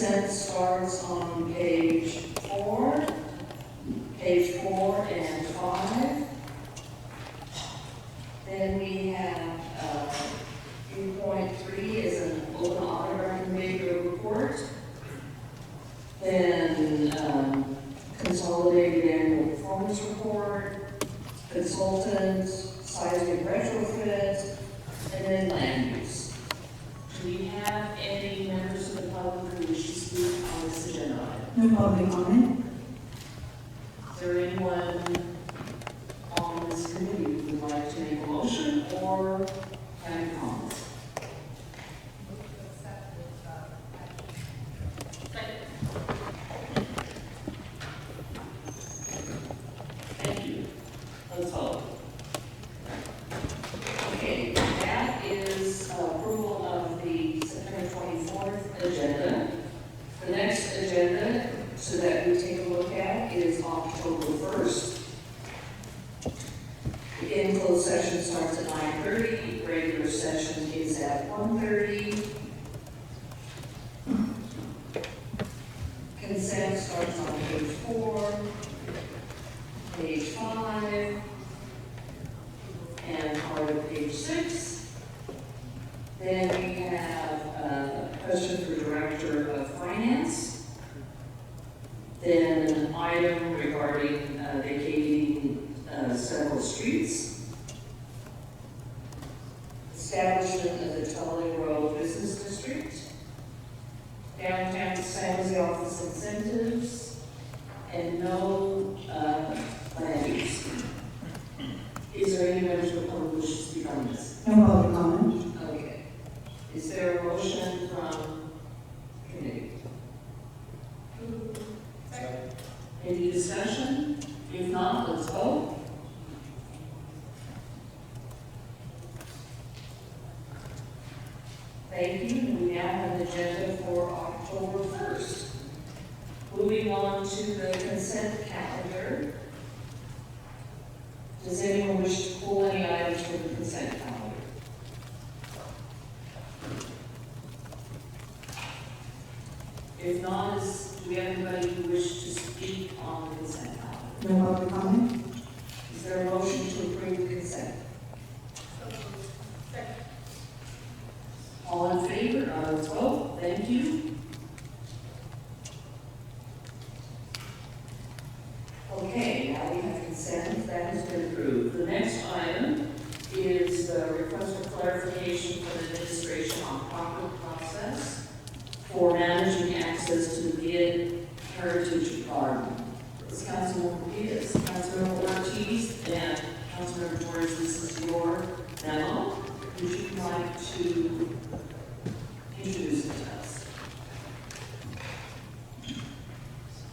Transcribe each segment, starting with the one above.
consent starts on page 4 and 5. Then we have 3.3 is an open audit recommended report. Then consolidated annual performance report, consultant, seismic retrofit, and then land use. Do we have any members of the public who wish to speak on this agenda item? No public comment. Is there anyone on this committee who would like to make a motion or have any comments? Thank you. Let's vote. Okay, that is approval of the September 24th agenda. The next agenda, so that we take a look at, is October 1st. Again, closed session starts at 9:30, regular session is at 1:30. Consent starts on page 4, page 5, and part of page 6. Then we have a question for Director of Finance. Then an item regarding vacating several streets. Establishment of the Tully Road Business District. Downtown San Jose office incentives. And no land use. Is there any members of the public who wish to speak on this? No public comment. Okay. Is there a motion from committee? Any discussion? If not, let's vote. Thank you. We now have an agenda for October 1st. Moving on to the consent calendar. Does anyone wish to pull any items from the consent calendar? If not, do we have anybody who wishes to speak on the consent calendar? No public comment. Is there a motion to approve the consent? All in favor? Let's vote. Thank you. Okay, now we have consent. That has been approved. The next item is the request for clarification from the administration on proper process for managing access to the Viet Heritage Garden. This Councilmember Diaz, Councilmember Ortiz, and Councilmember Torres, this is your memo. Would you like to introduce it to us?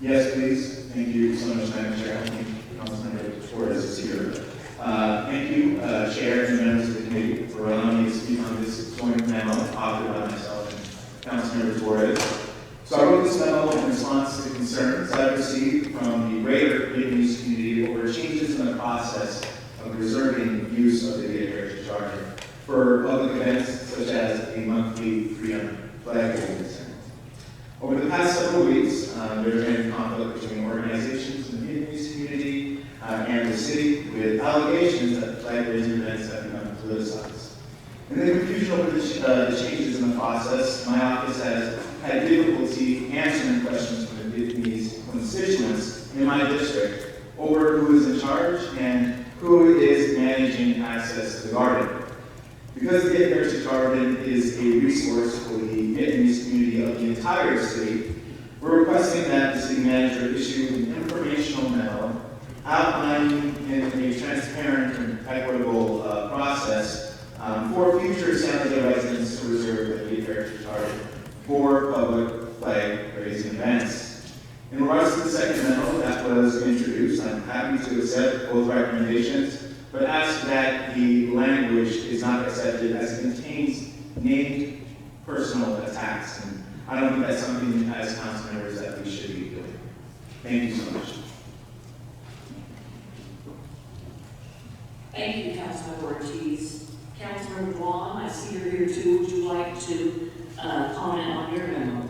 Yes, please. Thank you so much, Madam Chair. I think Councilmember Torres is here. Thank you, Chair and members of the committee, for allowing me to speak on this joint memo authored by myself and Councilmember Torres. So I wrote this memo in response to concerns I've received from the greater Vietnamese community over changes in the process of reserving use of the Viet Heritage Garden for public events such as a monthly freedom flag raising ceremony. Over the past several weeks, there's been conflict between organizations in the Vietnamese community and the city, with allegations that flag raising events have become politicized. In the confusion over the changes in the process, my office has had difficulty answering questions from the Vietnamese constituents in my district over who is in charge and who is managing access to the garden. Because the Viet Heritage Garden is a resource for the Vietnamese community of the entire city, we're requesting that the city manager issue an informational memo outlining in a transparent and equitable process for future San Jose residents to reserve the Viet Heritage Garden for public flag raising events. In regards to the second memo that was introduced, I'm happy to accept both recommendations, but ask that the language is not accepted as it contains named personal attacks. And I don't think that's something as council members that we should be doing. Thank you so much. Thank you, Councilmember Ortiz. Councilmember Duan, I see you're here too. Would you like to comment on your memo?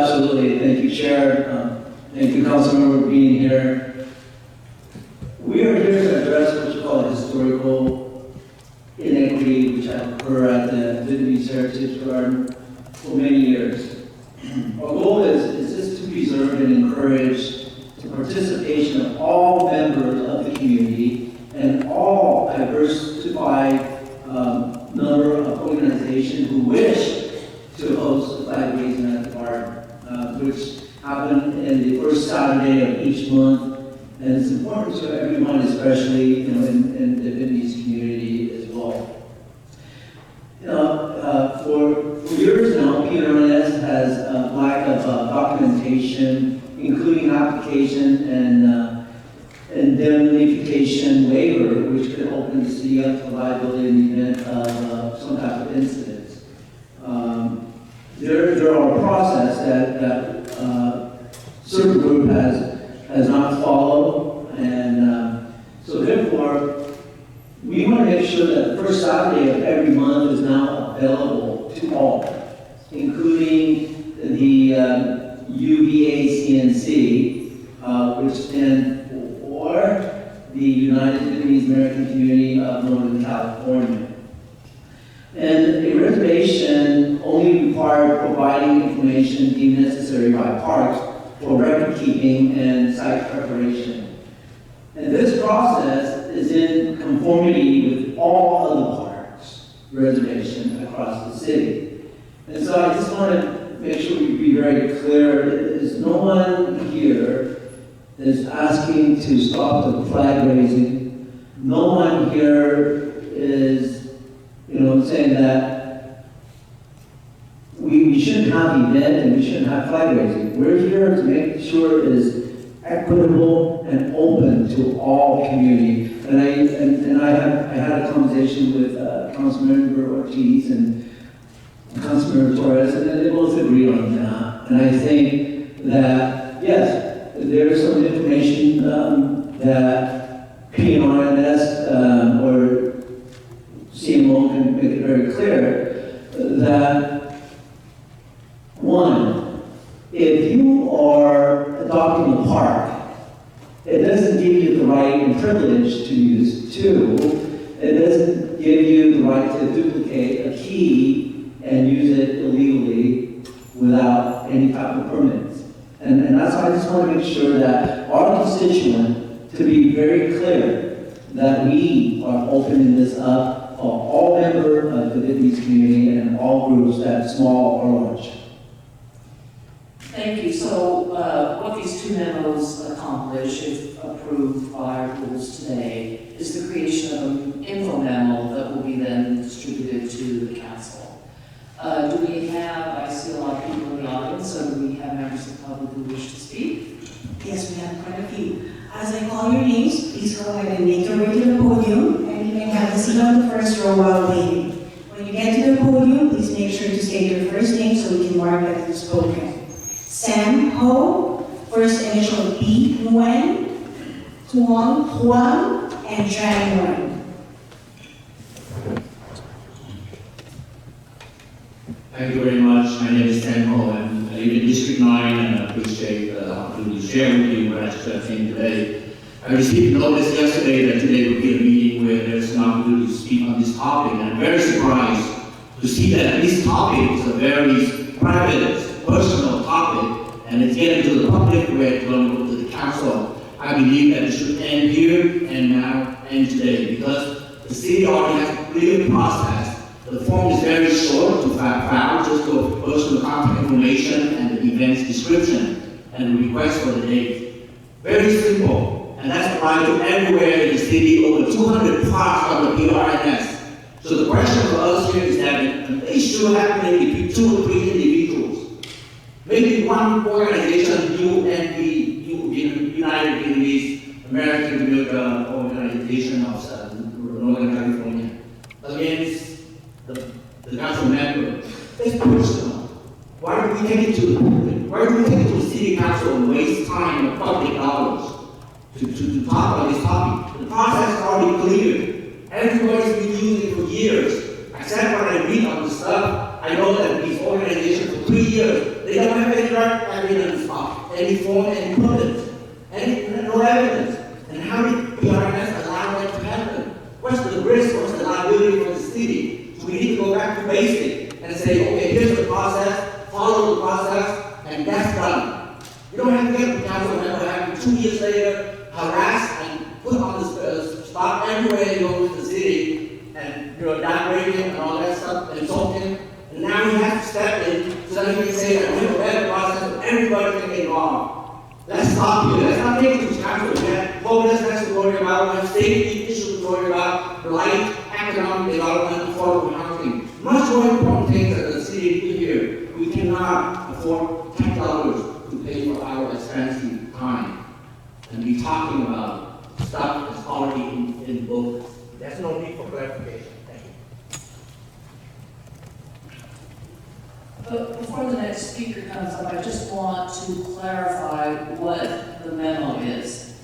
absolutely. Thank you, Chair. Thank you, Councilmember, for being here. We are here to address what you call historical inequity, which has occurred at the Vietnamese Heritage Garden for many years. Our goal is just to preserve and encourage the participation of all members of the community and all diversified number of organizations who wish to host a flag raising at the garden, which happen in the first Saturday of each month. And it's important to everyone, especially in the Vietnamese community as well. For years now, PRNS has a lack of documentation, including application and indemnification waiver, which could open the city up to liability in the event of some type of incident. There are a process that certain group has not followed, and so therefore we want to make sure that the first Saturday of every month is now available to all, including the UVACNC, which stands for the United Vietnamese American Community of Northern California. And a reservation only required providing information deemed necessary by parks for record keeping and site preparation. And this process is in conformity with all other parks reservation across the city. And so I just want to make sure we be very clear. There's no one here is asking to stop the flag raising. No one here is saying that we shouldn't have event and we shouldn't have flag raising. We're here to make sure it is equitable and open to all community. And I had a conversation with Councilmember Ortiz and Councilmember Torres, and they both agree on that. And I think that yes, there is some information that PRNS or CMO can make it very clear that, one, if you are adopting a park, it doesn't give you the right and privilege to use. Two, it doesn't give you the right to duplicate a key and use it illegally without any type of permits. And that's why I just want to make sure that our constituent, to be very clear, that we are opening this up for all members of the Vietnamese community and all groups, that small or large. Thank you. So what these two memos accomplish, if approved by our rules today, is the creation of an info memo that will be then distributed to the council. Do we have, I see a lot of people in the audience, so do we have members of the public who wish to speak? Yes, we have quite a few. As I call your names, please go ahead and make your way to the podium, and you may have a seat on the first row while waiting. When you get to the podium, please make sure to state your first name so we can mark that you've spoken. Sam Ho, first initial B, Nguyen, Tuong Huang, and Tran Nguyen. Thank you very much. My name is Sam Ho, and I live in District 9, and I appreciate the opportunity to share with you what I just came today. I received notice yesterday that today would be a meeting where there's an opportunity to speak on this topic, and I'm very surprised to see that this topic is a very private, personal topic, and it's getting to the public where it's going to go to the council. I believe that it should end here and now and today, because the city already has a clear process. The form is very short to file, just the personal contact information and the event's description and the request for the date. Very simple, and that's applied to everywhere in the city, over 200 parks on the PRNS. So the question for us here is that an issue happening between 2 or 3 individuals, maybe one organization, UNV, United Vietnamese American Community Organization of Northern California, against the council member. It's personal. Why do we take it to the pulpit? Why do we take it to the city council and waste time and public dollars to talk about this topic? The process is already clear. Everybody's been using it for years. Except when I read on the stuff, I know that these organizations for 3 years, they don't have any any form, any permit, no evidence. And how did PRNS allow that to happen? What's the risk, what's the liability for the city? So we need to go back to basic and say, okay, here's the process, follow the process, and that's done. You don't have to get a council member having 2 years later harassed and put on the spot everywhere you go to the city, and downgrading and all that stuff, insulting. And now he has to step in so that he can say that we have a better process and everybody can get involved. Let's stop here. Let's not make this council. We have homeless has to worry about, we have safety issues to worry about, the light, economic development, affordable housing. Much more important things that the city do here. We cannot afford $10 to pay for our expensive time and be talking about stuff that's already in books. There's no need for clarification. Thank you. But before the next speaker comes up, I just want to clarify what the memo is.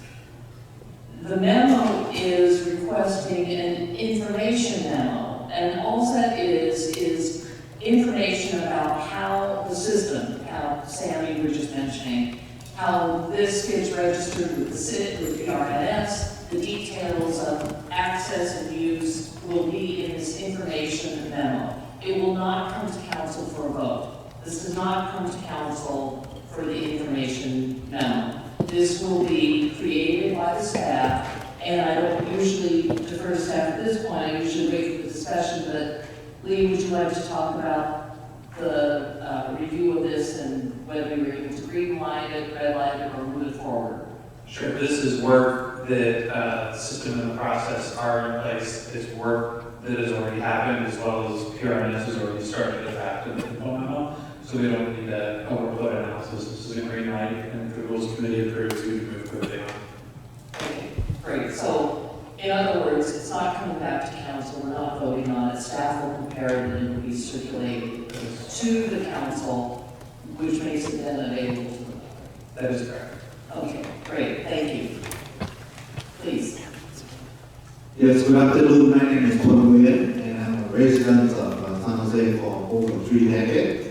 The memo is requesting an information memo, and all that is information about how the system, how Sammy was just mentioning, how this gets registered with the CIT, with the RNS, the details of access and use will be in this information memo. It will not come to council for a vote. This does not come to council for the information memo. This will be created by the staff, and I don't usually defer to staff at this point. I usually wait for the discussion, but Lee, would you like to talk about the review of this and whether we were able to green light it, red light it, or move it forward? Sure. This is work that system and the process are in place. It's work that has already happened, as well as PRNS has already started the fact of the memo. So we don't need a overflow analysis. This is a green light, and if the rules committee approves, we can move quickly on. Okay, great. So, in other words, it's not coming back to council. We're not voting on it. Staff will prepare it, and it will be circulated to the council, which makes it then available to the public. That is correct. Okay, great. Thank you. Please. Yes, good afternoon. My name is K.TRUYYN, and I'm a resident of San Jose for over 3 decades.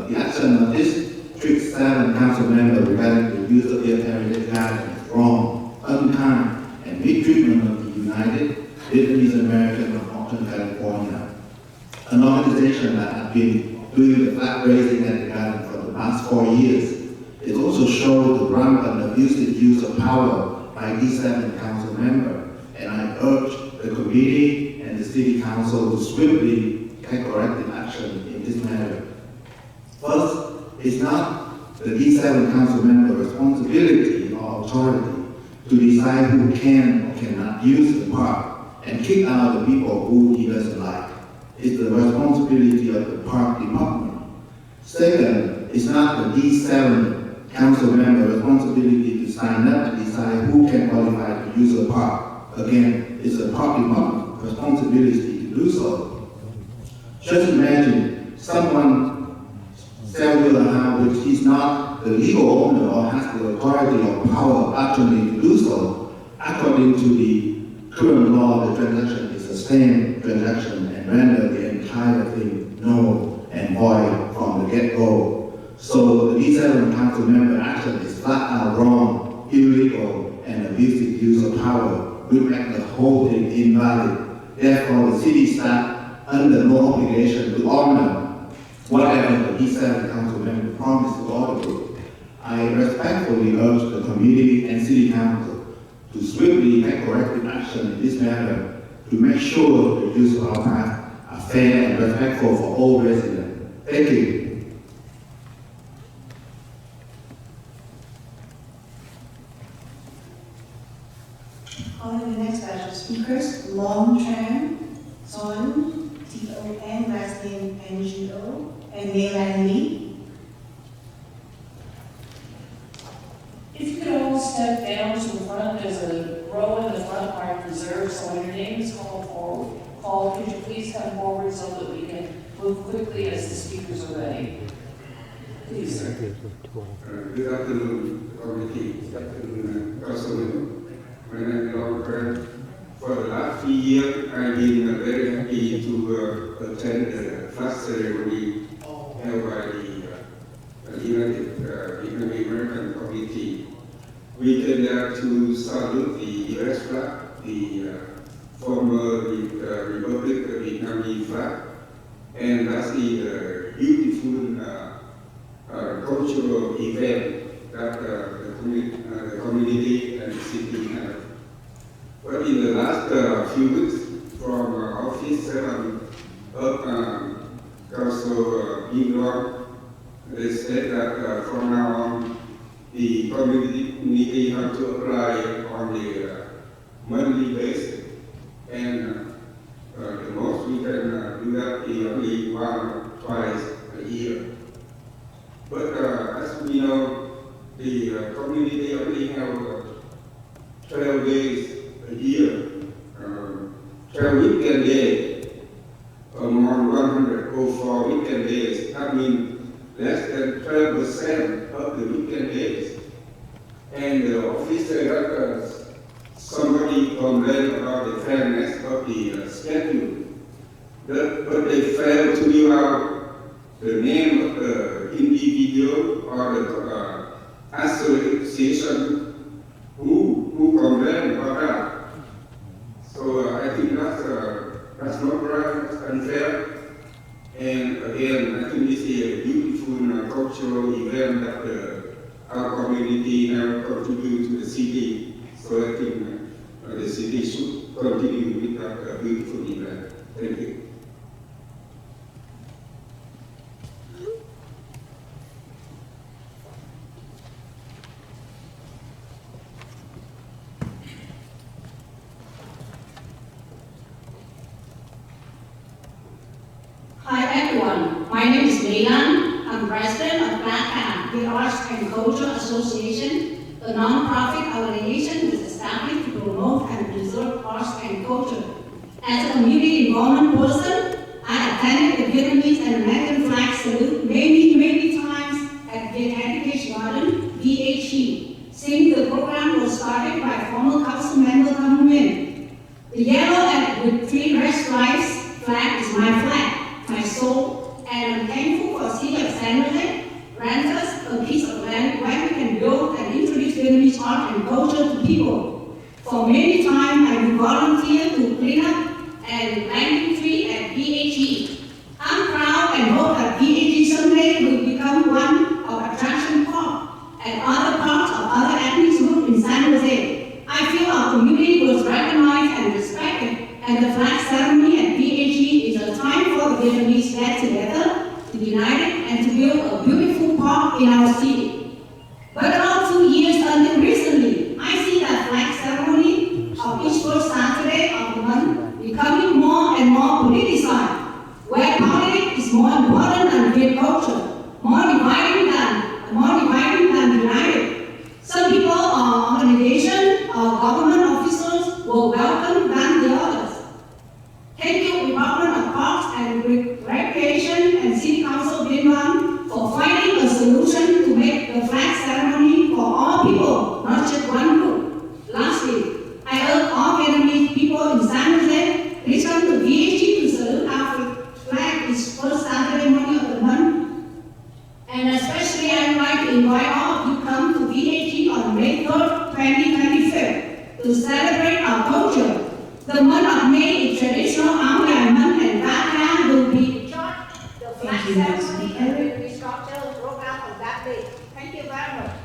The action of this District 7 council member regarding the use of the heritage garden is wrong, unkind, and mistreatment of the United Vietnamese American of Northern California, an organization that has been doing the flag raising at the garden for the past 4 years. It also shows the rampant abusive use of power by D7 council member, and I urge the committee and the city council to swiftly take corrective action in this matter. First, it's not the D7 council member responsibility or authority to decide who can or cannot use the park and kick out the people who he doesn't like. It's the responsibility of the park department. Second, it's not the D7 council member responsibility to sign up to decide who can qualify to use the park. Again, it's the park department responsibility to do so. Just imagine someone sell you a house which is not the legal owner or has the authority or power actually to do so. According to the current law, the transaction is a sustained transaction and render the entire thing null and void from the get-go. So the D7 council member action is flat out wrong, illegal, and abusive use of power will make the whole thing invalid. Therefore, the city staff under no obligation to honor whatever the D7 council member promised to all the group. I respectfully urge the committee and city council to swiftly take corrective action in this matter to make sure the use of our park are fair and respectful for all residents. Thank you. Calling the next batch of speakers, Long Tran, Son, T-O-N, last name N-G-O, and Nayland Lee. If you could all step down to the front, there's a row in the front marked reserved, so when your name is called, could you please come forward so that we can move quickly as the speakers are ready? Please, sir. Good afternoon, committee. Good afternoon, councilman. My name is Long Tran. For the last 3 years, I've been very happy to attend the flag ceremony held by the United Vietnamese American committee. We came there to salute the US flag, the former Republic of Vietnamese flag, and lastly the beautiful cultural event that the community and the city have. But in the last few weeks, from Office 7 of Council Biên they said that from now on, the community have to apply on the monthly basis, and the most we can do that is only once or twice a year. But as we know, the community only have 12 days a year, 12 weekend days, among 104 weekend days. That means less than 12% of the weekend days. And the officer that somebody complained about the fairness of the schedule, but they failed to give out the name of the individual or the association who complained about that. So I think that's not right, that's unfair. And again, I think this is a beautiful cultural event that our community have contributed to the city. So I think the city should continue with that beautiful event. Thank you. Hi everyone, my name is Leilan. I'm president of BLACCAM, the Arts and Culture Association, a non-profit organization that is established to promote and preserve arts and culture. As a community involvement person, I attended the Vietnamese and American flag salute many times at the Heritage Garden, VHE, since the program was started by former council member K.TRUYYN. The yellow and with 3 red stripes flag is my flag, my soul, and I'm thankful for the city of San Jose grant us a piece of land where we can build and introduce Vietnamese art and culture to people. For many times, I will volunteer to clean up and planting tree at VHE. I'm proud and hope that VHE someday will become one of attraction park and other parts of other ethnic groups in San Jose. I feel our community was recognized and respected, and the flag ceremony at VHE is a time for the Vietnamese to get together, to be united, and to build a beautiful park in our city. But about 2 years until recently, I see that flag ceremony of each first Saturday of the month becoming more and more politicized, where politics is more important than Viet culture, more dividing than united. Some people or organizations or government officials were welcome than the others. Thank you, Department of Parks and Recreation and City Council Biên Đoàn for finding a solution to make the flag ceremony for all people, not just one group. Lastly, I urge all Vietnamese people in San Jose, please come to VHE to salute our flag this first Saturday morning of the month. And especially I would like to invite all of you to come to VHE on May 3rd, 2025 to celebrate our culture. The month of May is traditional áo dài month, and BLACCAM will be in charge the flag ceremony and will be structured program on that day. Thank you very much.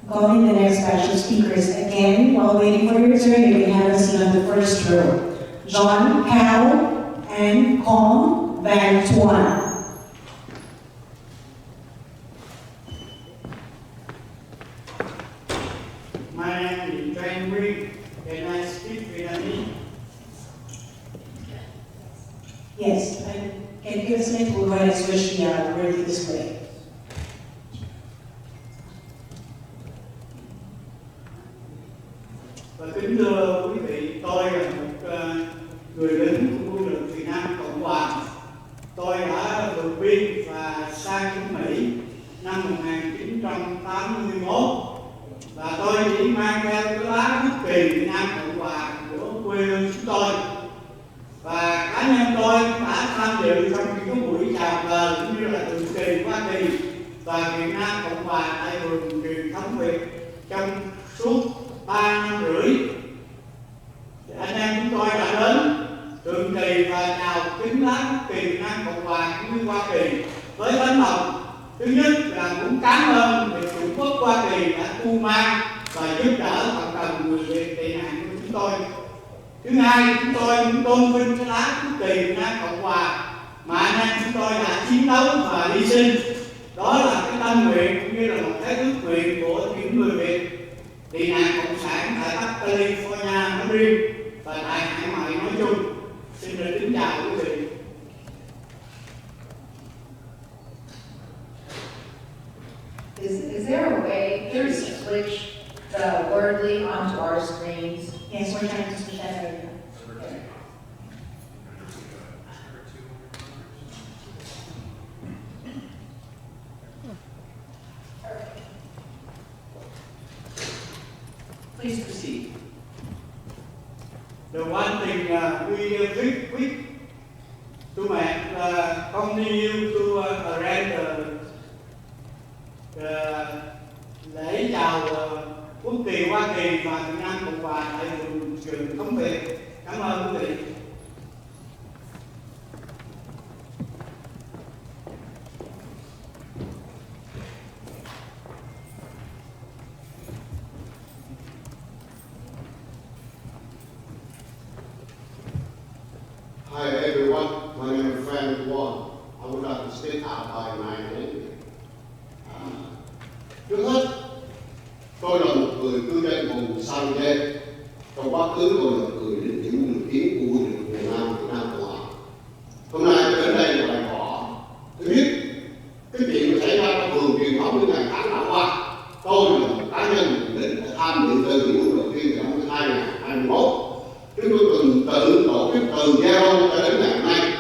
Calling the next batch of speakers again. While waiting for your turn, you can have a seat on the first row. John, Cal, and Kong Van Tuan. My name is Trang Huy, and I speak Vietnamese. Yes, can you explain to why I switched the worthy display? Và kính thưa quý vị, tôi là một người lính của quân lực Việt Nam Cộng Hòa. Tôi đã vượt biên và sang nước Mỹ năm 1981. Và tôi chỉ mang theo cái lá quốc kỳ Việt Nam Cộng Hòa của quê hương chúng tôi. Và cá nhân tôi đã tham dự trong những cái buổi chào cờ cũng như là tượng kỳ Hoa Kỳ và Việt Nam Cộng Hòa tại Vườn Truyền Thống Việt trong suốt 3 năm rưỡi. Anh em chúng tôi đã đến Thượng Kỳ và chào kính lắng Kỳ Việt Nam Cộng Hòa cũng như Hoa Kỳ với tấm lòng thứ nhất là muốn cảm ơn việc Chủ quốc Hoa Kỳ đã cưu mang và giúp đỡ cộng đồng người Việt tị nạn của chúng tôi. Thứ hai, chúng tôi cũng tôn vinh cái lá quốc kỳ Việt Nam Cộng Hòa mà anh em chúng tôi đã chiến đấu và hy sinh. Đó là cái tâm nguyện cũng như là một cái ước nguyện của những người Việt tị nạn cộng sản tại Bắc California nói riêng và tại hải ngoại nói chung. Xin được kính chào quý vị. Is there a way to switch the Wordly onto our screens? Yes, we're trying to speak that right now. Please proceed. The one thing we quick to continue to arrange lễ chào quốc kỳ Hoa Kỳ và Việt Nam Cộng Hòa tại Vườn Truyền Thống Việt. Cảm ơn quý vị. Hi everyone, my name is Frank Wong. I would like to speak out by my name. Trước hết, tôi là một người cư dân vùng San Diego. Trong quá khứ tôi là một người đến những người kiến của quân đội Việt Nam Cộng Hòa. Hôm nay tôi đến đây là bày tỏ. Thứ nhất, cái chuyện mà xảy ra trong Vườn Truyền Thống những ngày tháng đã qua, tôi là một cá nhân đến tham dự từ những buổi đầu tiên năm 2021. Chúng tôi từng tự tổ chức từ Zero cho đến ngày hôm nay.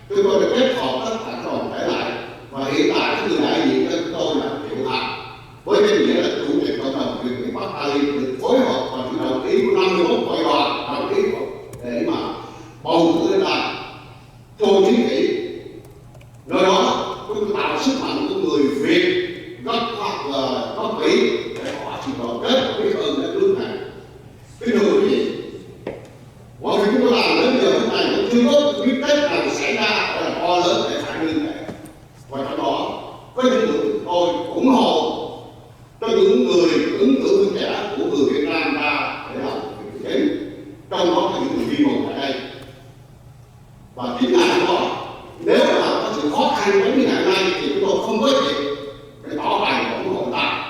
Chúng tôi đã kết hợp tất cả các đoàn thể lại và hiện tại cái người đại diện cho chúng tôi là Triệu Hằng với danh nghĩa là chủ tịch Cộng đồng Việt Bắc Cali được phối hợp và sự đồng ý của 51 hội đoàn đồng ý để mà bầu cử lên làm thôn chính trị. Nơi đó chúng tôi tạo sức mạnh của người Việt góp ý để họ sự đoàn kết và biết ơn đất nước này. Kính thưa quý vị, mọi việc chúng tôi làm đến giờ hôm nay cũng chưa có biết cách nào xảy ra là to lớn để phải liên hệ. Và trong đó có những người tôi ủng hộ cho những người ứng cử viên trẻ của người Việt Nam ra để làm việc chính, trong đó có những người đi bầu tại đây. Và chính là đó, nếu mà có sự khó khăn đến như ngày nay thì chúng tôi không có gì để tỏ bài ủng hộ ta.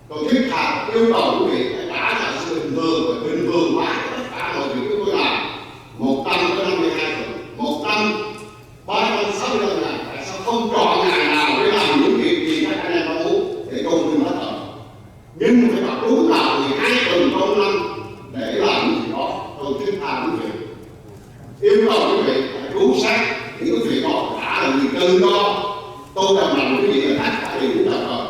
Tôi thiết tha yêu cầu quý vị phải trả lại sự bình thường và bình thường hóa tất cả mọi việc chúng tôi làm 152 tuần, 365 ngày. Tại sao không chọn ngày nào để làm những việc gì các anh em mong muốn để công ty hết rồi? Nhưng phải tập đúng nào 12 tuần trong năm để làm những gì đó. Tôi thiết tha quý vị yêu cầu quý vị phải cứu sát những cái việc đó đã là việc tự do. Tôi đồng lòng quý vị là tất cả đều đúng rồi.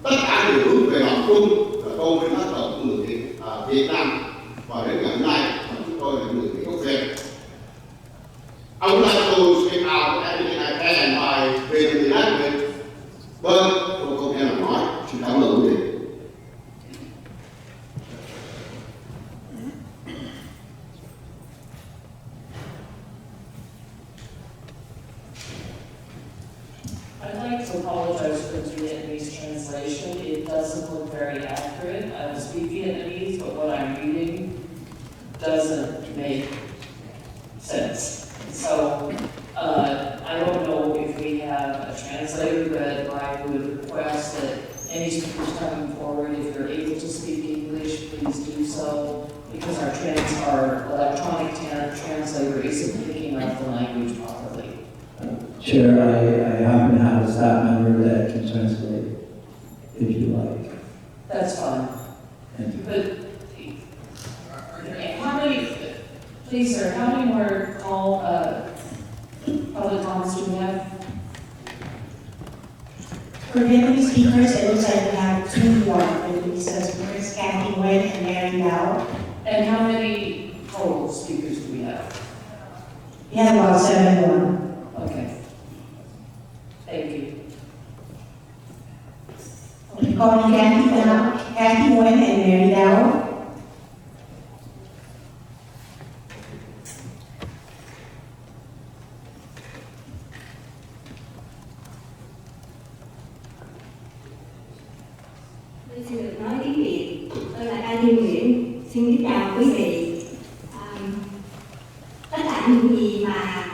Tất cả đều hướng về lòng chung và tôn vinh hết lòng của người Việt Nam. Và đến ngày hôm nay chúng tôi là người Việt gốc Việt. I would like to speak out everything I can by being the language. Vâng, tôi không nghe là nói. Xin cảm ơn quý vị. I'd like to apologize for the Vietnamese translation. It doesn't look very accurate. I speak Vietnamese, but what I'm reading doesn't make sense. So I don't know if we have a translator, but I would request that any speakers coming forward, if you're able to speak English, please do so, because our electronic translator isn't picking up the language properly. Chair, I happen to have a staff member that can translate, if you like. That's fine. Thank you. But how many, please sir, how many more public comments do we have? For Vietnamese speakers, it looks like we have 2 more. It says Chris, K.TRUYYN, and Mary Lau. And how many total speakers do we have? We have about 7 more. Okay. Thank you. con K.TRUYYN and Mary Dow. Tôi xin được nói tiếng Việt. Tôi là K.TRUYYN. Xin kính chào quý vị. Tất cả những gì mà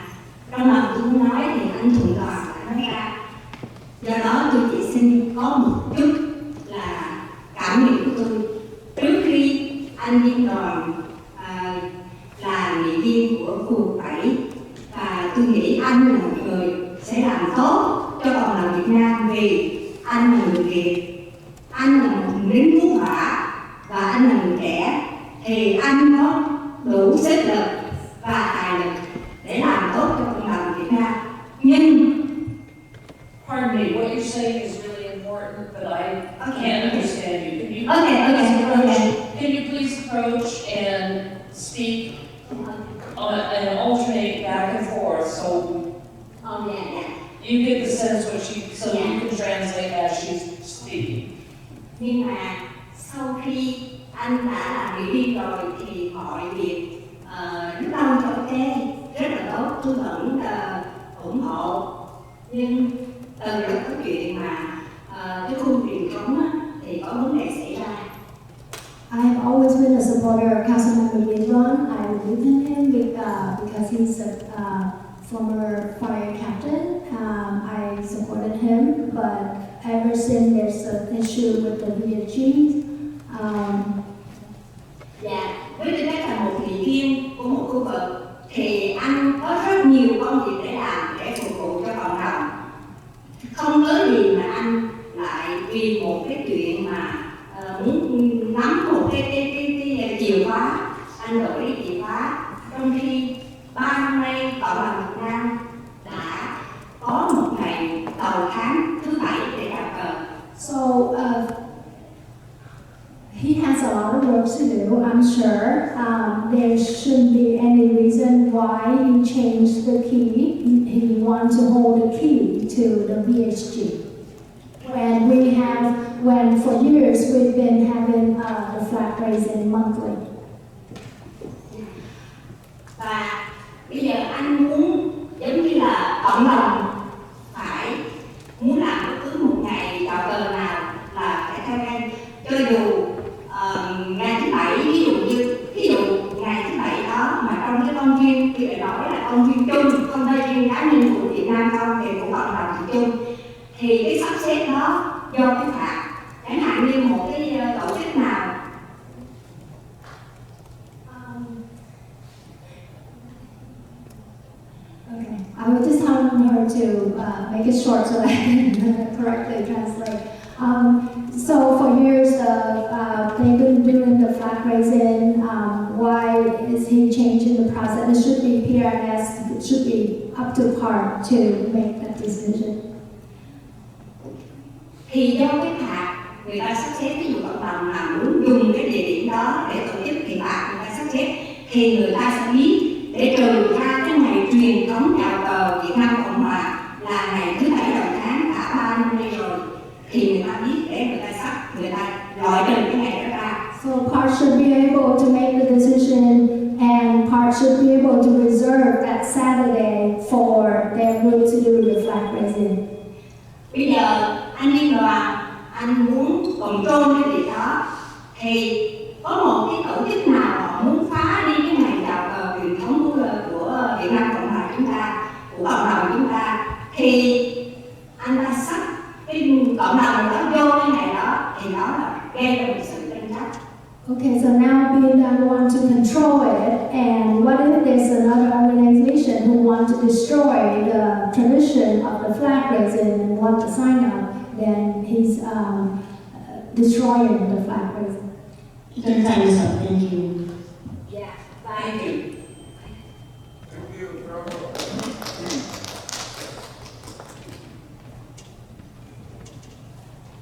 trong lòng tôi muốn nói thì anh Thuận Đoàn đã nói ra. Do đó tôi chỉ xin có một chút là cảm nghĩ của tôi. Trước khi anh Biên Đoàn là nghị viên của khu 7 và tôi nghĩ anh là một người sẽ làm tốt cho cộng đồng Việt Nam vì anh là người Việt. Anh là một lính cứu hỏa và anh là người trẻ thì anh có đủ sức lực và tài lực để làm tốt cho cộng đồng Việt Nam. Nhưng Pardon me, what you're saying is really important, but I can't understand you. Can you can you please approach and speak and alternate back and forth so you get the sense what she so you can translate as she's speaking. Nhưng mà sau khi anh đã làm nghị viên rồi thì mọi việc rất lâu cho ok, rất là tốt, tôi vẫn ủng hộ. Nhưng từ lúc có chuyện mà cái khu truyền thống á, thì có vấn đề xảy ra. I have always been a supporter of Councilmember Biên Đoàn. I believe in him because he's a former fire captain. I supported him, but ever since there's an issue with the VSG, với tư cách là một nghị viên của một khu vực thì anh có rất nhiều công việc để làm để phục vụ cho cộng đồng. Không có gì mà anh lại vì một cái chuyện mà muốn nắm một cái chìa khóa, anh đổi cái chìa khóa. Trong khi 3 năm nay cộng đồng Việt Nam đã có một ngày đầu tháng thứ 7 để chào cờ. so he has a lot of work to do, I'm sure. There shouldn't be any reason why he changed the key. He wants to hold the key to the VHG. When for years we've been having the flag raising monthly. Và bây giờ anh muốn giống như là cộng đồng phải muốn làm bất cứ một ngày chào cờ nào là phải theo anh, cho dù ngày thứ 7, ví dụ ngày thứ 7 đó mà trong cái công viên thì phải nói là công viên chung, không phải riêng cá nhân của Việt Nam không, thì của cộng đồng thì chung, thì cái sắp xếp đó do cái phạt, chẳng hạn như một cái tổ chức nào. Okay, I will just tell her to make it short so that I can correctly translate. So for years, they've been doing the flag raising. Why is he changing the process? It should be PRS. It should be up to PAR to make that decision. Thì do cái phạt người ta sắp xếp, ví dụ cộng đồng nào muốn dùng cái địa điểm đó để tổ chức thì phạt người ta sắp xếp, thì người ta sẽ biết để trừ ra cái ngày truyền thống chào cờ Việt Nam Cộng Hòa là ngày thứ 7 đầu tháng đã 3 năm nay rồi, thì người ta biết để người ta loại trừ cái ngày đó ra. So PAR should be able to make the decision, and PAR should be able to reserve that Saturday for their group to do the flag raising. Bây giờ anh Biên Đoàn, anh muốn control cái việc đó, thì có một cái tổ chức nào họ muốn phá đi cái ngày chào cờ truyền thống của Việt Nam Cộng Hòa chúng ta, của cộng đồng chúng ta, thì anh ta sắp cái cộng đồng đó vô cái ngày đó, thì đó là gây ra một sự tranh chấp. Okay, so now Biên Đoàn want to control it, and what if there's another organization who want to destroy the tradition of the flag raising and want to sign up, then he's destroying the flag raising. Your time is up. Thank you. Yeah, Thank you.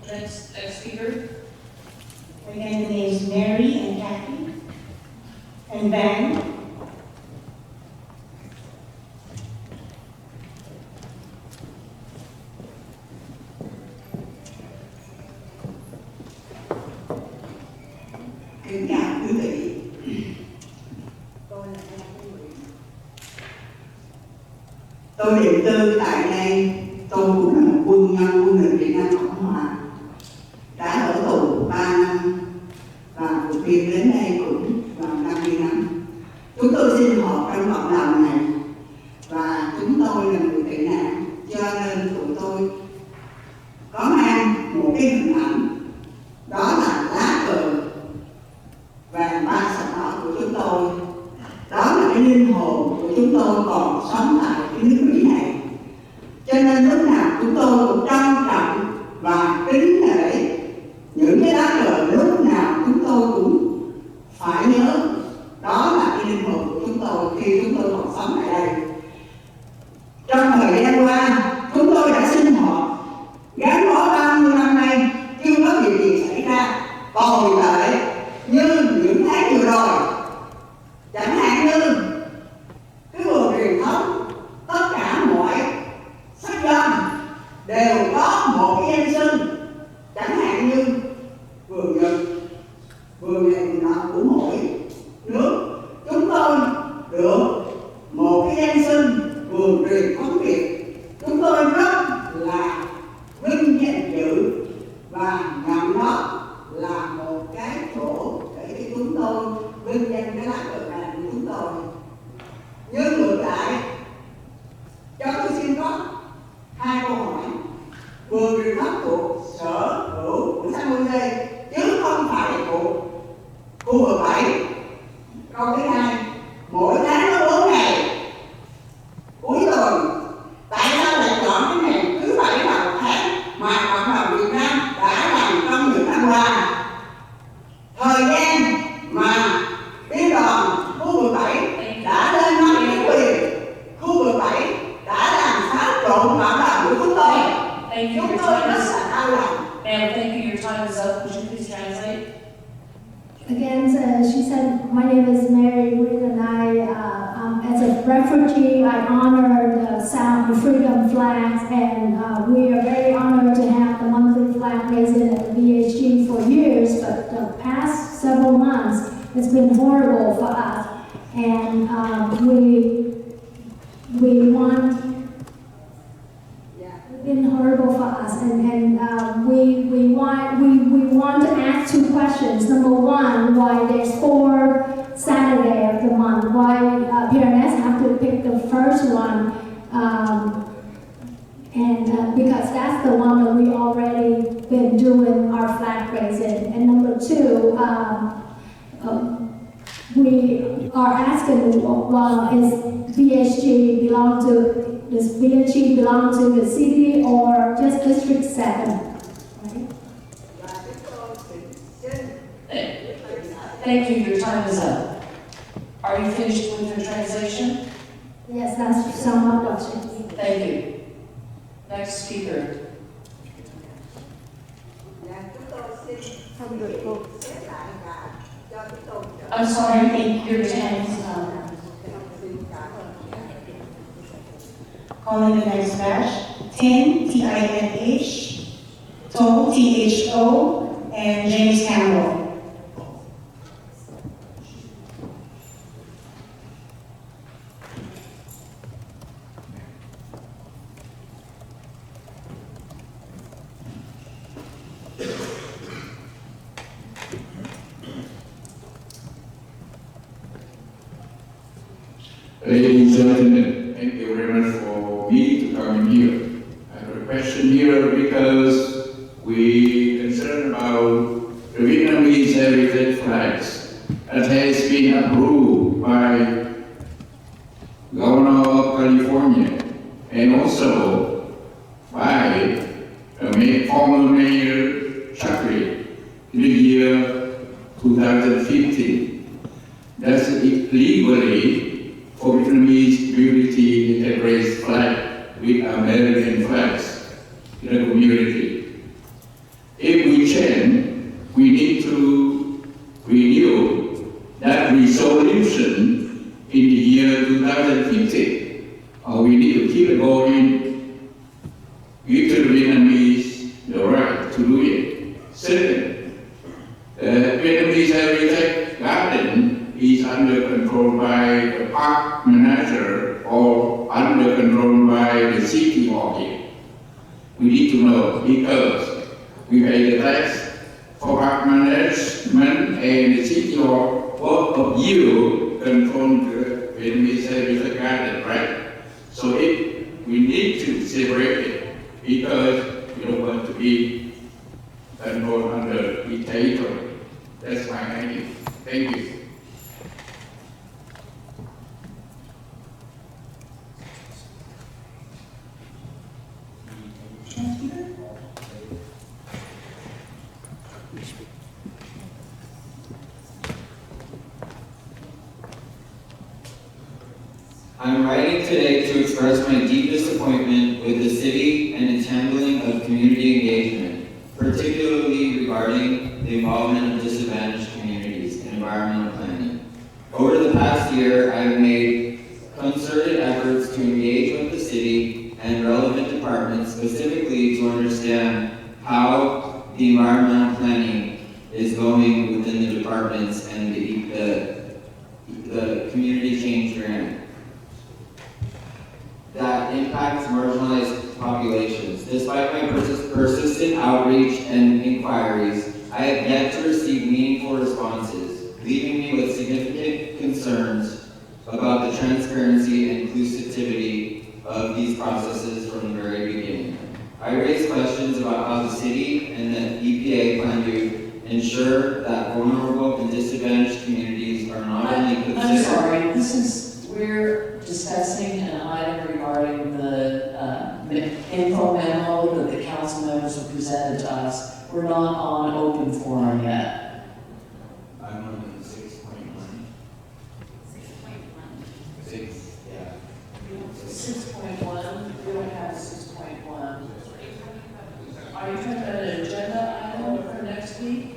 Next speaker. Again, the names Mary and Kathy and Van. Kính chào quý vị. Tôi định cư tại đây, tôi cũng là một quân nhân quân đội Việt Nam Cộng Hòa, đã ở tù 3 năm và vượt biên đến đây cũng vào 50 năm. Chúng tôi sinh hoạt trong cộng đồng này và chúng tôi là người tị nạn, cho nên tụi tôi có mang một cái hình ảnh, đó là lá cờ vàng ba sọc đỏ của chúng tôi. Đó là cái linh hồn của chúng tôi còn sống tại cái nước Mỹ này. Cho nên lúc nào chúng tôi cũng trân trọng và kính nể những cái lá cờ, lúc nào chúng tôi cũng phải nhớ đó là cái linh hồn của chúng tôi khi chúng tôi còn sống tại đây. Trong thời gian qua, chúng tôi đã sinh hoạt gắn bó 30 năm nay, chưa có điều gì xảy ra tồi tệ như những tháng vừa rồi. Chẳng hạn như cái vườn truyền thống, tất cả mọi sắc dân đều có một cái danh xưng, chẳng hạn như vườn Nhật, vườn này vườn nọ của mỗi nước. Chúng tôi được một cái danh xưng vườn truyền thống Việt. Chúng tôi rất là vinh danh dự và nhận đó là một cái chỗ để cho chúng tôi vinh danh cái lá cờ này của chúng tôi. Nhưng ngược lại, cho tôi xin có 2 câu hỏi. Vườn truyền thống thuộc sở hữu của San Jose chứ không phải thuộc khu vực 7. Câu thứ hai, mỗi tháng có 4 ngày cuối tuần, tại sao lại chọn cái ngày thứ 7 vào tháng mà Cộng đồng Việt Nam đã làm trong những năm qua? Thời gian mà biên đoàn khu vực 7 đã lên nói chính quyền khu vực 7 đã làm xáo trộn cộng đồng của chúng tôi. Chúng tôi rất là đau lòng. Ma'am, thank you. Your time is up. Would you please translate? Again, she said, my name is Mary Nguyen, and as a refugee, I honor the sound, the freedom flags, and we are very honored to have the monthly flag raising at the VHG for years, but the past several months, it's been horrible for us, and we want. It's been horrible for us, and we want to ask 2 questions. Number one, why there's 4 Saturday of the month? Why PRNS have to pick the first one? Because that's the one that we already been doing our flag raising. And number 2, we are asking, well, is VHG belong to? Does VHG belong to the city or just District 7? Right? Thank you. Your time is up. Are you finished with your translation? Yes, that's some of it. Thank you. Next speaker. I'm sorry, your time is up. Calling the next batch, Tin, T-I-N-H, To, T-H-O, and James Campbell. Ladies and gentlemen, thank you very much for me to come in here. I have a question here because we concerned about the Vietnamese heritage flags that has been approved by Governor of California and also by former Mayor Chakri in the year 2015. That's legally for Vietnamese community that raise flag with American flags in the community. If we change, we need to renew that resolution in the year 2015. Or we need to keep it going, give to the Vietnamese the right to do it. Second, Vietnamese heritage We need to know because we pay the tax for park management and the city work of you control the Vietnamese service garden, right? So we need to separate it because we don't want to be controlled under dictator. That's my idea. Thank you. I'm writing today to express my deep disappointment with the city and its handling of community engagement, particularly regarding the involvement of disadvantaged communities in environmental planning. Over the past year, I have made concerted efforts to engage with the city and relevant departments, specifically to understand how the environmental planning is going within the departments and the community change grant that impacts marginalized populations. Despite my persistent outreach and inquiries, I have yet to receive meaningful responses, leaving me with significant concerns about the transparency and inclusivity of these processes from the very beginning. I raised questions about how the city and the EPA plan to ensure that vulnerable and disadvantaged communities are not only considered— I'm sorry, we're discussing an item regarding the info memo that the council members have presented to us. We're not on open forum yet. I'm on 6.1. 6, yeah. 6.1, we don't have 6.1. Are you talking about an agenda item for next week?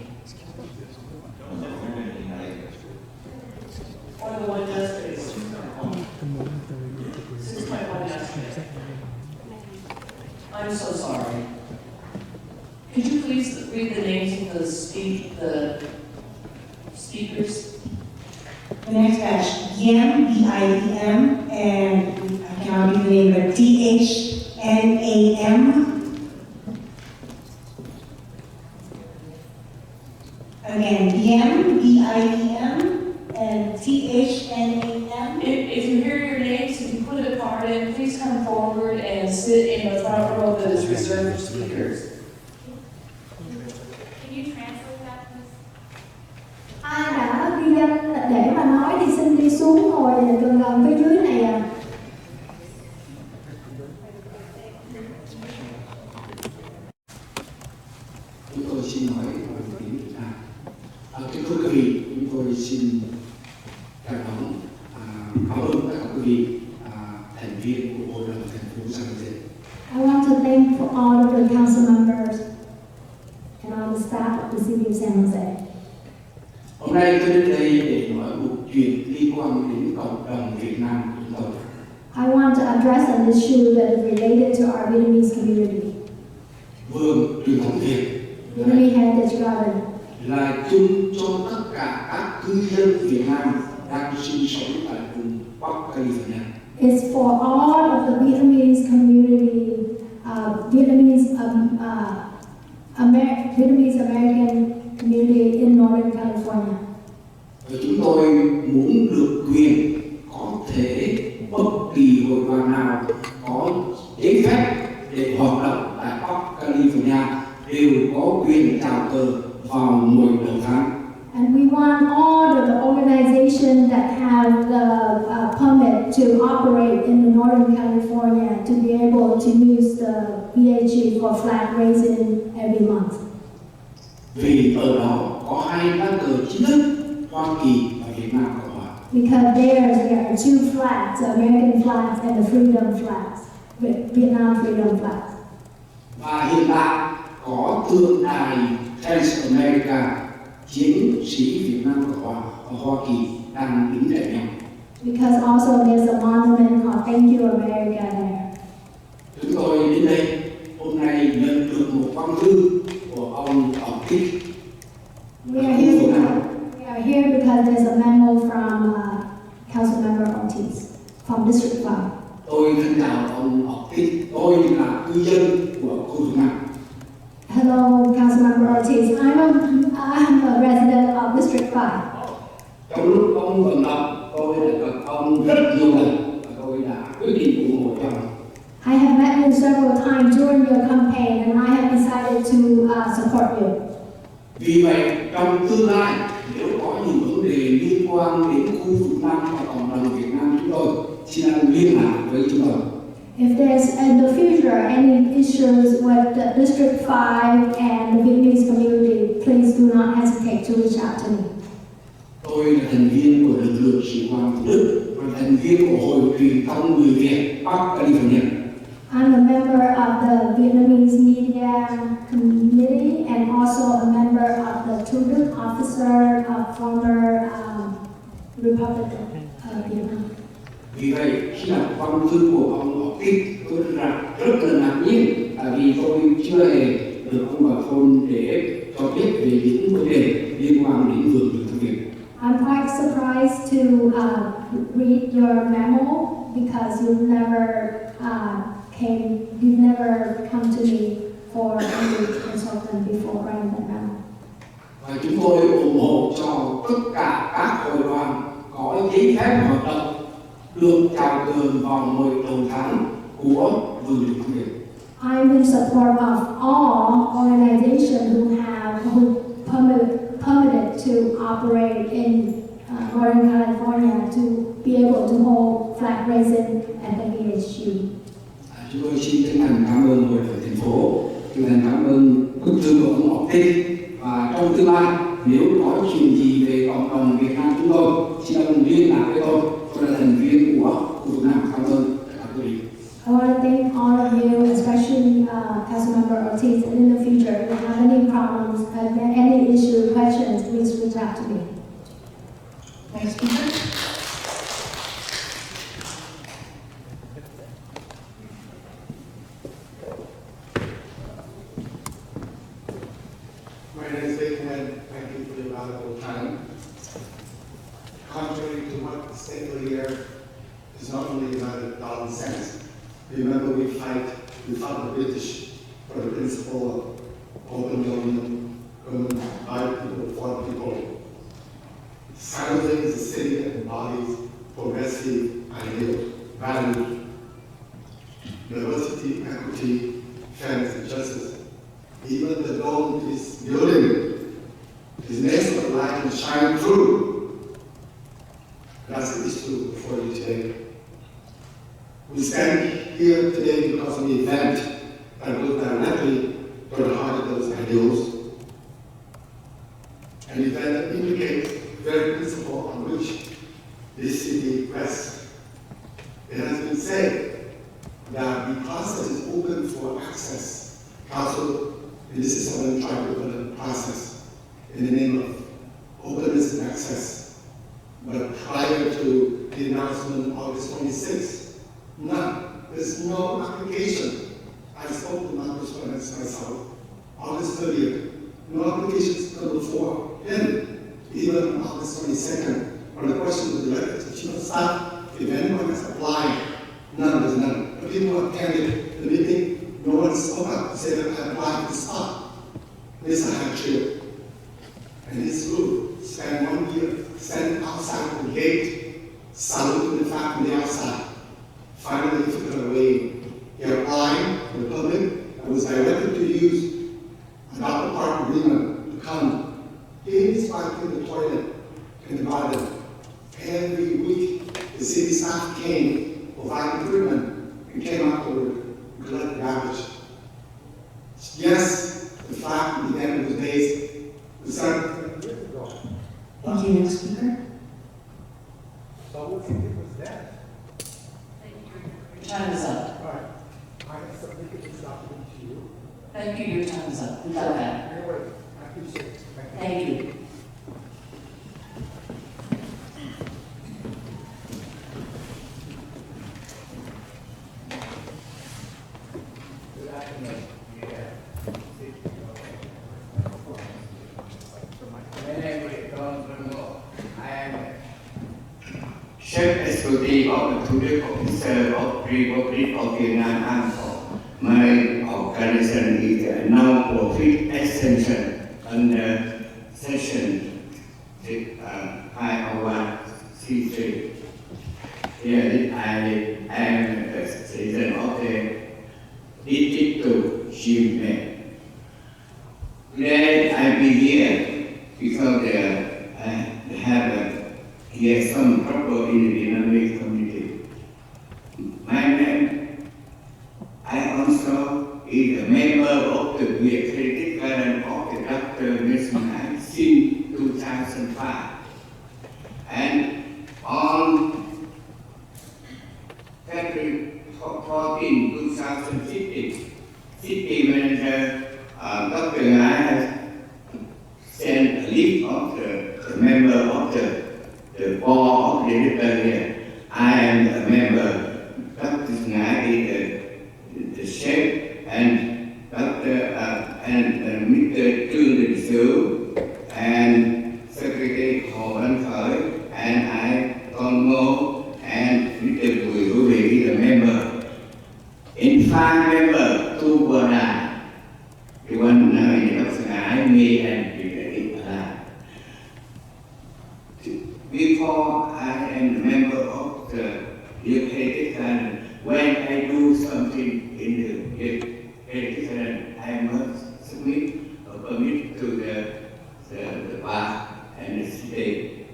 Or the one yesterday? 6.1 yesterday. I'm so sorry. Could you please read the names of the speakers? The next batch, Bien, B-I-E-M, and I cannot read the name, but T-H-N-A-M. Again, Bien, B-I-E-M, and T-H-N-A-M. If you hear your names, if you put a card in, please come forward and sit in the front row that is reserved for speakers. Can you translate that, please? Ai đã ghi danh để mà nói thì xin đi xuống ngồi gần gần phía dưới này ạ. Chúng tôi xin hỏi về tiếng Việt Nam. Kính thưa quý vị, chúng tôi xin chào đón cảm ơn tất cả quý vị thành viên của Hội đồng Thành phố San Jose. I want to thank for all of the council members and all the staff of the city of San Jose. Hôm nay tôi đến đây để nói một chuyện liên quan đến cộng đồng Việt Nam của chúng tôi. I want to address an issue that is related to our Vietnamese community. Vườn Truyền Thống Việt Vietnamese Heritage Garden là chung cho tất cả các cư dân Việt Nam đang sinh sống tại vùng Bắc California. It's for all of the Vietnamese community, Vietnamese American community in Northern California. Và chúng tôi muốn được quyền có thể bất kỳ hội đoàn nào có giấy phép để hoạt động tại Bắc California đều có quyền chào cờ vào mùa đầu tháng. And we want all of the organizations that have the permit to operate in the Northern California to be able to use the VHG for flag raising every month. Vì ở đó có hai lá cờ chính thức, Hoa Kỳ và Việt Nam Cộng hòa. Because there are two flags, the American flags and the freedom flags, Vietnam freedom flags. Và hiện tại có tượng đài Transamerica, chiến sĩ Việt Nam Cộng hòa và Hoa Kỳ đang đứng cạnh nhau. Because also there's a monument called Thank You America there. Chúng tôi đến đây hôm nay nhận được một văn thư của ông Kính. We are here because there's a memo from Council Member Ortiz from District 5. Tôi thân chào ông Kính. Tôi là cư dân của khu vực Nam. Hello, Councilmember Ortiz. I'm a resident of District 5. Trong lúc ông vận động, tôi đã gặp ông rất nhiều lần và tôi đã quyết định ủng hộ cho ông. I have met you several times during your campaign, and I have decided to support you. Vì vậy, trong tương lai, nếu có những vấn đề liên quan đến khu vực Nam và cộng đồng Việt Nam chúng tôi, xin anh liên lạc với chúng tôi. If there's in the future any issues with the District 5 and the Vietnamese community, please do not hesitate to reach out to me. Tôi là thành viên của lực lượng sĩ quan của Đức và thành viên của Hội truyền thông người Việt Bắc California. I'm a member of the Vietnamese Media Committee and also a member of the Student Officer of former Republic of Vietnam. Vì vậy, khi đọc văn thư của ông Ortiz, tôi rất là ngạc nhiên, tại vì tôi chưa hề được ông bà Phôn để cho biết về những vấn đề liên quan đến Vườn Truyền Thống Việt. I'm quite surprised to read your memo because you've never come to me for any consultant before writing that memo. Và chúng tôi ủng hộ cho tất cả các hội đoàn có giấy phép hoạt động được chào cờ vào mỗi đầu tháng của Vườn Truyền Thống Việt. I'm in support of all organizations who permitted to operate in Northern California to be able to hold flag raising at the VHU. Chúng tôi xin chân thành cảm ơn Hội đồng thành phố, chân thành cảm ơn bức thư của ông Ortiz, và trong tương lai nếu có chuyện gì về cộng đồng Việt Nam chúng tôi, xin ông liên lạc với tôi là thành viên của khu vực Nam. Cảm ơn các quý vị. I want to thank all of you, especially Councilmember Ortiz, and in the future, if you have any problems, any issue, questions, please reach out to me. Next speaker. My name is K.TRUYYN. Thank you for your valuable time. Contrary to what the state of the air is not only United dollars and cents. Remember, we fought the British for the principle of open government by people, for people. Saturday, the city embodies progressive ideals, values, diversity, equity, fairness, and justice. Even the dome of this building is made of light and shine through. That's the issue before you today. We stand here today because of the event that goes directly to the heart of those ideals. An event that indicates the very principle on which this city rests. It has been said that the process is open for access. Council, this is something trying to open a process in the name of openness and access. But prior to the announcement August 26th, none. There's no application. I spoke to Marcus Fernandez myself. August 30th, no applications come before him. Even August 22nd, when the question was directed to chief of staff, if anyone has applied, none, there's none. The people who attended the meeting, no one spoke up to say that I applied to the spot. Mr. Hatcher and his group spent 1 year standing outside the gate, saluting the fact from the outside. Finally, he took it away. He applied for the public and was directed to use a Dr. Park agreement to come. He and his wife in the toilet in the garden. Every week, the city staff came, provided equipment, and came afterward to collect garbage. Yes, the fact at the end of the days was started 7 years ago. Thank you. Next speaker. So what do you think was that? Your time is up. All right. I have submitted this document to you. Thank you, your time is up. Without that. Anyway, I appreciate it. Thank you. Good afternoon. My name is I am Chief Executive of the Student Officer of Republic of Vietnam and my organization is a non-profit extension under Section 501c3. Here I am a citizen of the district chief. Today I be here because I have here some trouble in the Vietnamese community. My name, I also is a member of the Creative Garden of the Dr. Mission since 2005. And on February 14, 2015, city manager Dr. Ngay has sent a list of the member of the board of the director here. I am a member. Dr. Ngay is the chef, and Dr. and Mr. Trương Đình and Secretary Hồ Văn Khởi, and I, Con Ngô, and Mr. Bùi is a member. In 5 members, 2 were not. The one now in Dr. Ngay, me, and Peter alive. Before I am a member of the Creative Garden, when I do something in the Creative Garden, I must submit a permit to the bar and the city.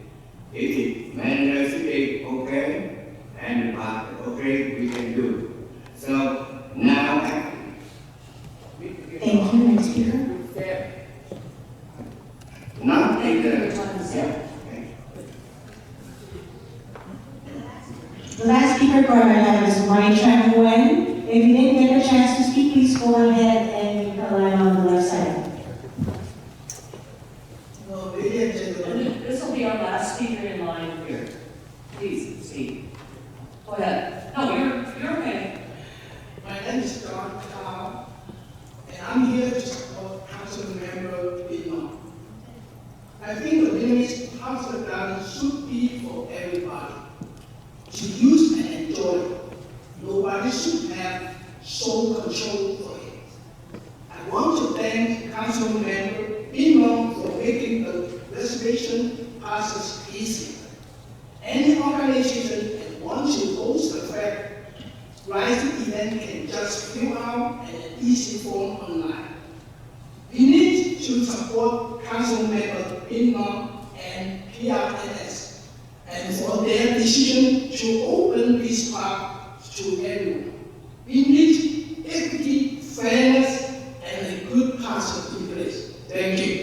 If the manager city okay, and the bar okay, we can do. So now I... Thank you, next speaker. Not in the... The last speaker card I have is chiều. If you didn't get a chance to speak, please go ahead and you can line on the left side. This will be our last speaker in line here. Please, Steve. Go ahead. No, you're okay. My name is John Cao, and I'm here to support Council Member Biên. I think the Vietnamese Council Garden should be for everybody, to use and enjoy. Nobody should have sole control for it. I want to thank Council Member Biên for making the reservation process easy. Any organization that wants to host a fair rising event can just fill out an easy form online. We need to support Council Member Biên and PRNS, and for their decision to open this park to everyone. We need equity, fairness, and a good process in place. Thank you.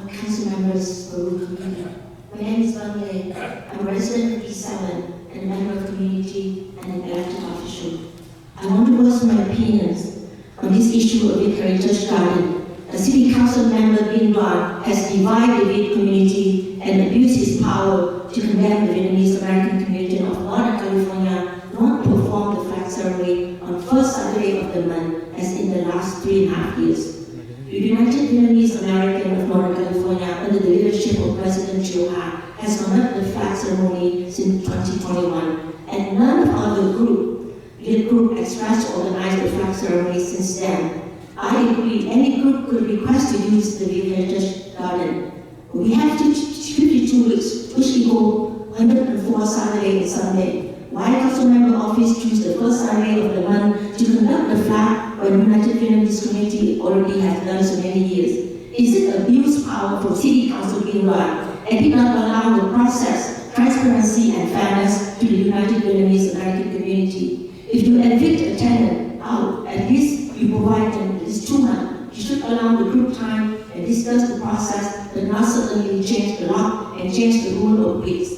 Council members, my name is Văn Lê. I'm a resident of E7 and a member of the community and an elected official. I want to voice my opinions on this issue of the Heritage Garden. A city council member, Biên Đoàn, has divided the Viet community and abused his power to condemn the Vietnamese American community of Northern California not to perform the flag ceremony on first Saturday of the month as in the last 3.5 years. The United Vietnamese American of Northern California, under the leadership of President Chiều has conducted the flag ceremony since 2021, and none of other Viet group expressed or organized the flag ceremony since then. I agree, any group could request to use the Heritage Garden. We have 52 weeks, which equal 104 Saturday and Sunday. Why Council Member Office choose the first Saturday of the month to conduct the flag when United Vietnamese community already has done so many years? Is it abuse power from City Council Biên Đoàn and did not allow the process, transparency and fairness to the United Vietnamese American community? If you evict a tenant out, at least you provide them this 2 months. You should allow the group time and discuss the process, but not suddenly change the law and change the rule of weeks.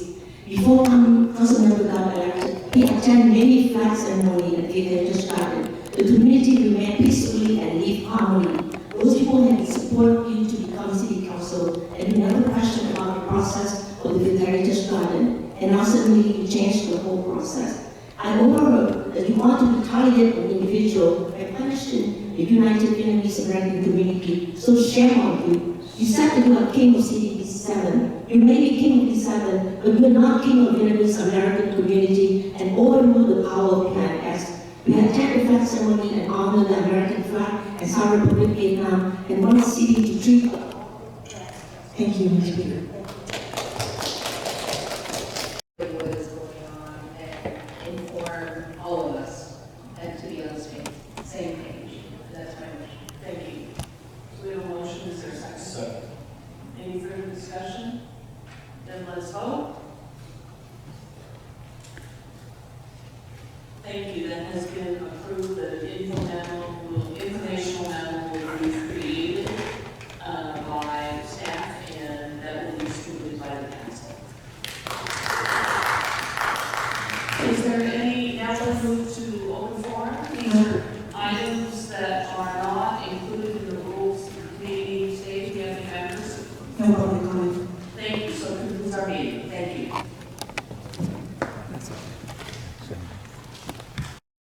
Before Council Member got elected, he attended many flag ceremonies at the Heritage Garden. The community remained peacefully and live harmony. Those people had support you to become City Council, and you never questioned about the process of the Heritage Garden, and now suddenly you changed the whole process. I overheard that you want to retaliate on the individual by punishing the United Vietnamese American community, so shame on you. You said that you are king of CD7. You may be king of D7, but you are not king of Vietnamese American community and overrule the power of PIS. We attend the flag ceremony and honor the American flag and South Republic Vietnam and one city to treat. Thank you, Mr. Speaker. What is going on and inform all of us and to be on the same page. That's my wish. Thank you. So we have a motion, is there a second? Second. Any further discussion? Then let's vote. Thank you. That has been approved that an informational memo will be created by staff and that will be distributed by the council. Is there any, now we'll move to open forum. These are items that are not included in the rules of the meeting. State, do you have any members? No problem.